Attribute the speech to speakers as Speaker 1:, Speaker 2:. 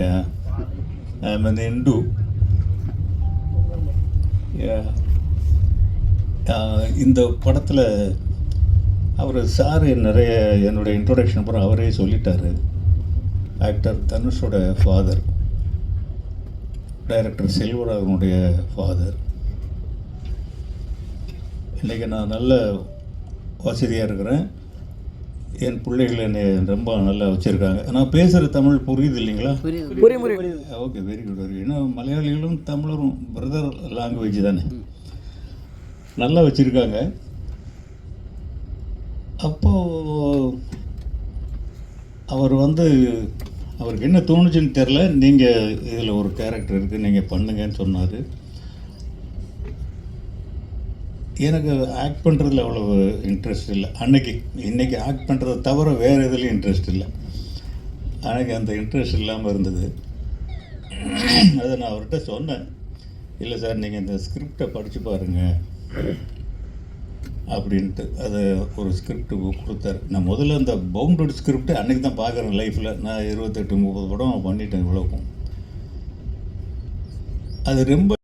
Speaker 1: Yeah, I'm an Hindu. Yeah. இந்த படத்தில் அவர் sir நிறைய என்னுடைய இன்ட்ரோடக்ஷன் அப்புறம் அவரே சொல்லிட்டார். ஆக்டர் தனுஷோட ஃபாதர், டைரக்டர் செல்வராகவனுடைய ஃபாதர். இன்றைக்கி நான் நல்ல வசதியாக இருக்கிறேன். என் பிள்ளைகள் என்னை ரொம்ப நல்லா வச்சுருக்காங்க. நான் பேசுகிற தமிழ் புரியுது இல்லைங்களா? Okay, very good, very good. ஏன்னா மலையாளிகளும் தமிழரும் பிரதர் லாங்குவேஜ் தானே, நல்லா வச்சுருக்காங்க. அப்போது அவர் அவருக்கு என்ன தோணுச்சுன்னு தெரில, நீங்கள் இதில் ஒரு கேரக்டர் இருக்குது, நீங்கள் பண்ணுங்கன்னு சொன்னார். எனக்கு ஆக்ட் பண்ணுறதுல அவ்வளோ இன்ட்ரெஸ்ட் இல்லை இன்றைக்கி ஆக்ட் பண்ணுறதை தவிர வேறு எதுலேயும் இன்ட்ரெஸ்ட் இல்லை. எனக்கு அந்த இன்ட்ரெஸ்ட் இல்லாமல் இருந்தது. அதை நான் அவர்கிட்ட சொன்னேன், இல்லை சார் நீங்கள் இந்த ஸ்கிரிப்டை படித்து பாருங்கள் அப்படின்ட்டு. அதை ஒரு ஸ்கிரிப்ட் கொடுத்தாரு. நான் முதல்ல அந்த பவுண்டட் ஸ்கிரிப்டை அன்றைக்கி தான் பார்க்குறேன் லைஃப்பில். நான் 28-30 படம் பண்ணிட்டேன் இவ்வளோக்கும். அது ரொம்ப